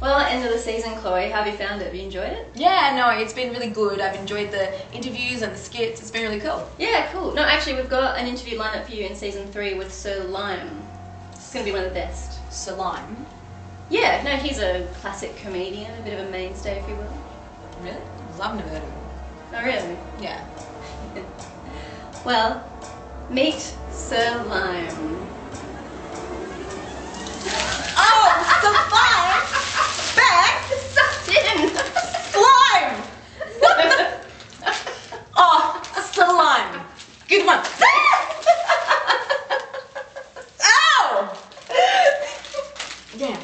Well, end of the season, Chloe. How have you found it? Have you enjoyed it? Yeah, no, it's been really good. I've enjoyed the interviews and the skits. It's been really cool. Yeah, cool. No, actually, we've got an interview lined up for you in season 3 with Sir Lime. It's going to be one of the best. Sir Lime? Yeah, no, he's a classic comedian, a bit of a mainstay, if you will. Really? I've never heard of him. Oh, really? Yeah. Well, meet Sir Lime. Oh, Sir Lime! Back? Sucked in! Slime! What the? Oh, Sir Lime. Good one. Ow! Damn.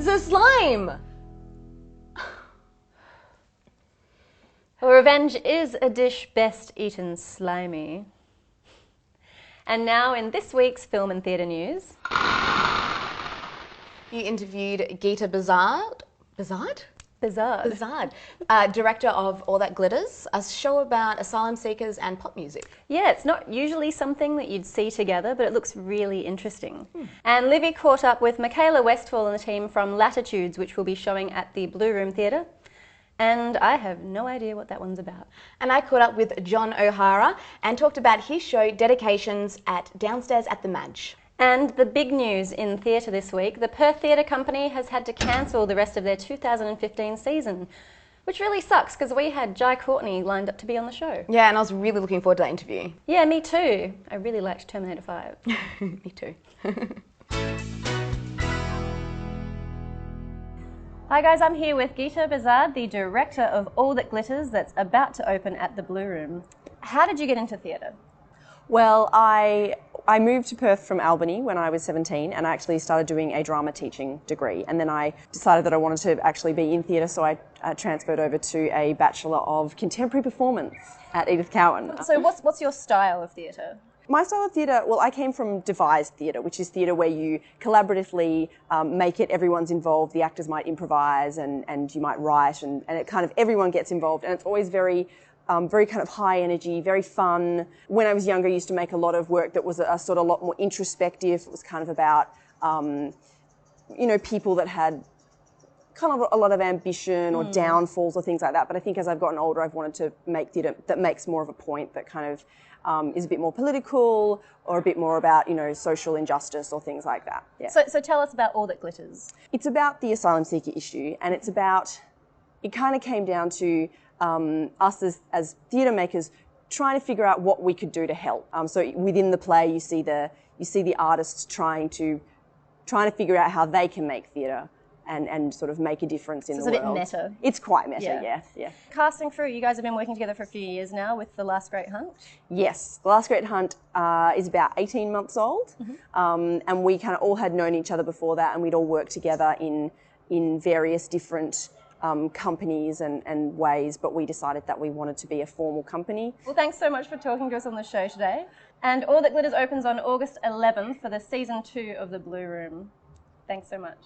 The slime! Well, revenge is a dish best eaten slimy. And now in this week's film and theatre news. You interviewed Geeta Bizard, Bizarre. director of All That Glitters, a show about asylum seekers and pop music. Yeah, it's not usually something that you'd see together, but it looks really interesting. And Livy caught up with Michaela Westfall and the team from Latitudes, which will be showing at the Blue Room Theatre. And I have no idea what that one's about. And I caught up with John O'Hara and talked about his show Dedications at Downstairs at the Madge. And the big news in theatre this week, the Perth Theatre Company has had to cancel the rest of their 2015 season, which really sucks because we had Jai Courtney lined up to be on the show. Yeah, and I was really looking forward to that interview. Yeah, me too. I really liked Terminator 5. Me too. Hi guys, I'm here with Geeta Bizard, the director of All That Glitters that's about to open at the Blue Room. How did you get into theatre? Well, I moved to Perth from Albany when I was 17 and I actually started doing a drama teaching degree, and then I decided that I wanted to actually be in theatre, so I transferred over to a Bachelor of Contemporary Performance at Edith Cowan. So what's your style of theatre? My style of theatre, well, I came from devised theatre, which is theatre where you collaboratively make it, everyone's involved, the actors might improvise and you might write and it kind of, everyone gets involved, and it's always very kind of high energy, very fun. When I was younger, I used to make a lot of work that was a sort of a lot more introspective. It was kind of about, people that had kind of a lot of ambition or downfalls or things like that. But I think as I've gotten older, I've wanted to make theatre that makes more of a point, that kind of is a bit more political or a bit more about, social injustice or things like that. Yeah. So tell us about All That Glitters. It's about the asylum seeker issue, and it kind of came down to us as theatre makers trying to figure out what we could do to help. So within the play, you see the artists trying to figure out how they can make theatre and sort of make a difference in the world. It's a bit meta. It's quite meta, yeah. Casting crew, you guys have been working together for a few years now with The Last Great Hunt. Yes, The Last Great Hunt is about 18 months old, and we kind of all had known each other before that, and we'd all worked together in various different companies and ways, but we decided that we wanted to be a formal company. Well, thanks so much for talking to us on the show today. And All That Glitters opens on August 11th for the season 2 of the Blue Room. Thanks so much.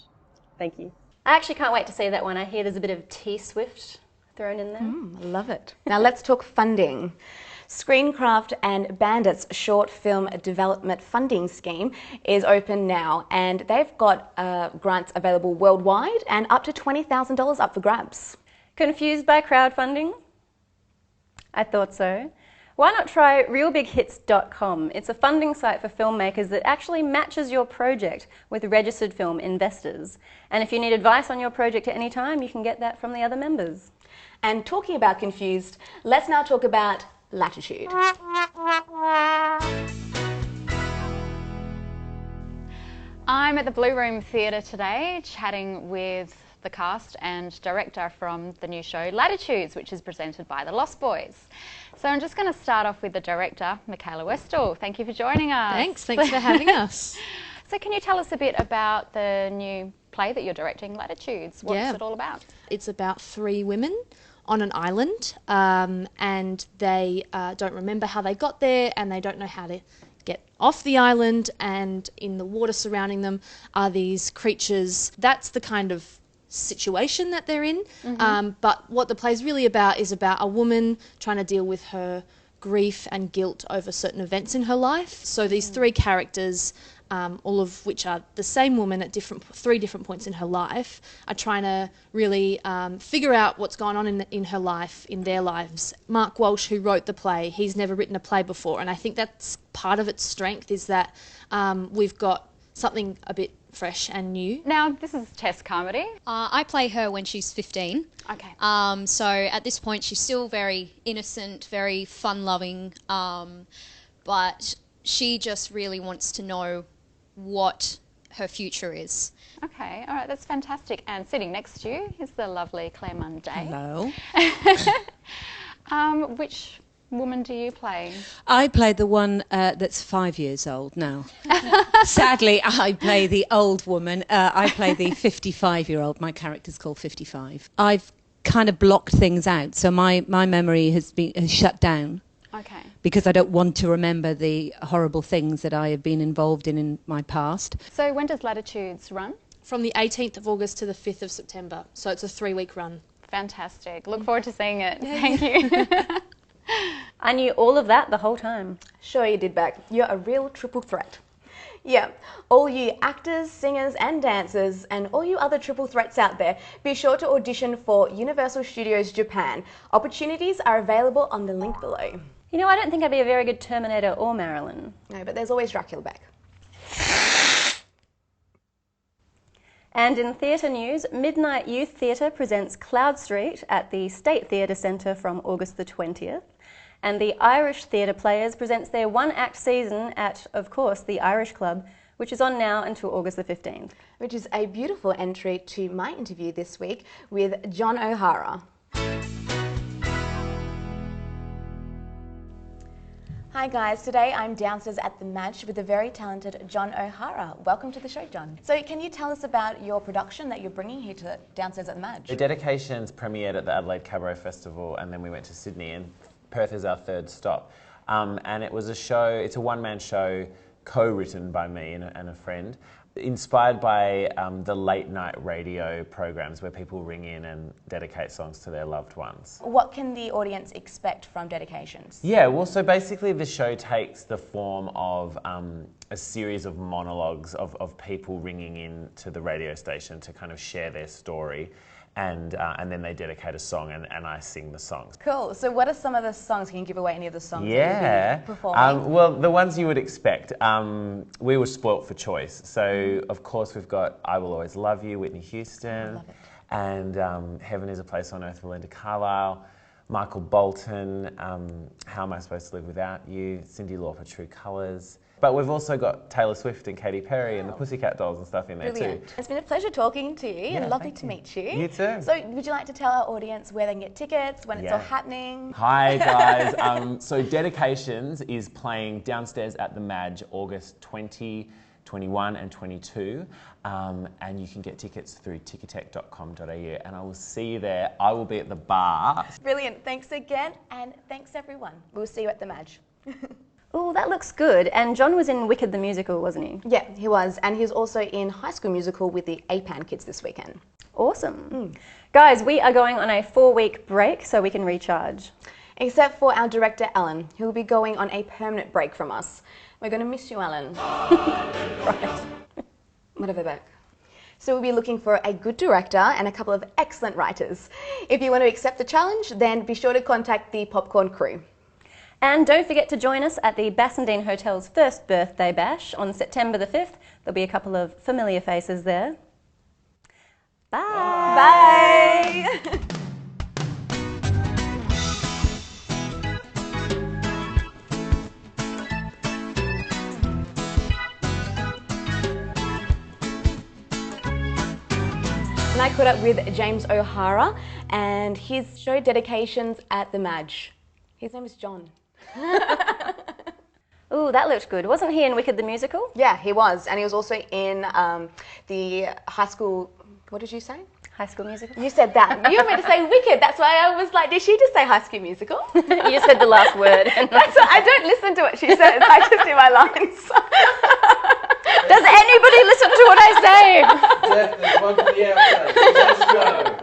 Thank you. I actually can't wait to see that one. I hear there's a bit of T-Swift thrown in there. I love it. Now let's talk funding. Screencraft and Bandit's short film development funding scheme is open now, and they've got grants available worldwide and up to $20,000 up for grabs. Confused by crowdfunding? I thought so. Why not try realbighits.com? It's a funding site for filmmakers that actually matches your project with registered film investors. And if you need advice on your project at any time, you can get that from the other members. And talking about confused, let's now talk about Latitude. I'm at the Blue Room Theatre today chatting with the cast and director from the new show Latitudes, which is presented by the Lost Boys. So I'm just going to start off with the director, Michaela Westfall. Thank you for joining us. Thanks for having us. So can you tell us a bit about the new play that you're directing, Latitudes? What's it all about? It's about 3 women on an island, and they don't remember how they got there, and they don't know how to get off the island, and in the water surrounding them are these creatures. That's the kind of situation that they're in. But what the play's really about is about a woman trying to deal with her grief and guilt over certain events in her life. So these three characters, all of which are the same woman at three different points in her life, are trying to really figure out what's going on in her life, in their lives. Mark Walsh, who wrote the play, he's never written a play before, and I think that's part of its strength, is that we've got something a bit fresh and new. Now, this is Tess Carmody. I play her when she's 15. Okay. So at this point, she's still very innocent, very fun-loving, but she just really wants to know what her future is. Okay, all right, that's fantastic. And sitting next to you is the lovely Claire Munday. Hello. Which woman do you play? I play the one that's 5 years old now. Sadly, I play the old woman. I play the 55-year-old. My character's called 55. I've kind of blocked things out, so my memory has shut down. Okay. Because I don't want to remember the horrible things that I have been involved in my past. So when does Latitudes run? From the 18th of August to the 5th of September. So it's a 3-week run. Fantastic. Look forward to seeing it. Thank you. I knew all of that the whole time. Sure you did, Beck. You're a real triple threat. Yeah, all you actors, singers and dancers, and all you other triple threats out there, be sure to audition for Universal Studios Japan. Opportunities are available on the link below. You know, I don't think I'd be a very good Terminator or Marilyn. No, but there's always Dracula, Beck. And in theatre news, Midnight Youth Theatre presents Cloud Street at the State Theatre Centre from August the 20th. And the Irish Theatre Players presents their one-act season at, of course, the Irish Club, which is on now until August the 15th. Which is a beautiful entry to my interview this week with John O'Hara. Hi guys, today I'm downstairs at the Madge with the very talented John O'Hara. Welcome to the show, John. So can you tell us about your production that you're bringing here to downstairs at the Madge? The Dedications premiered at the Adelaide Cabaret Festival, and then we went to Sydney, and Perth is our third stop. And it was a show, it's a one-man show co-written by me and a friend, inspired by the late night radio programs where people ring in and dedicate songs to their loved ones. What can the audience expect from Dedications? Yeah, well, so basically the show takes the form of a series of monologues of people ringing in to the radio station to kind of share their story. And then they dedicate a song and I sing the songs. Cool. So what are some of the songs? Can you give away any of the songs that Yeah. you'll be performing? Well, the ones you would expect. We were spoilt for choice. So, of course, we've got I Will Always Love You, Whitney Houston. Love it. And Heaven is a Place on Earth, Belinda Carlisle. Michael Bolton, How Am I Supposed to Live Without You? Cyndi Lauper, True Colours. But we've also got Taylor Swift and Katy Perry and the Pussycat Dolls and stuff in there Brilliant. too. It's been a pleasure talking to you and lovely thank to you. meet you. You too. So would you like to tell our audience where they can get tickets, when it's all happening? Hi guys. So Dedications is playing downstairs at the Madge August 20, 21 and 22. And you can get tickets through ticketek.com.au and I will see you there. I will be at the bar. Brilliant. Thanks again and thanks everyone. We'll see you at the Madge. Oh, that looks good. And John was in Wicked the Musical, wasn't he? Yeah, he was. And he was also in High School Musical with the APAN kids this weekend. Awesome. Guys, we are going on a 4-week break so we can recharge. Except for our director, Alan, who will be going on a permanent break from us. We're going to miss you, Alan. Right. Whatever, Beck. So we'll be looking for a good director and a couple of excellent writers. If you want to accept the challenge, then be sure to contact the Popcorn crew. And don't forget to join us at the Bassendean Hotel's first birthday bash on September the 5th. There'll be a couple of familiar faces there. Bye. Bye. And I caught up with James O'Hara and his show Dedications at the Madge. His name is John. Ooh, that looked good. Wasn't he in Wicked the Musical? Yeah, he was. And he was also in the High School... What did you say? High School Musical? You said that. You were meant to say Wicked. That's why I was like, did she just say High School Musical? You just said the last word. That's what, I don't listen to what she says. I just do my lines. Does anybody listen to what I say? There's one for the outside. Let's go.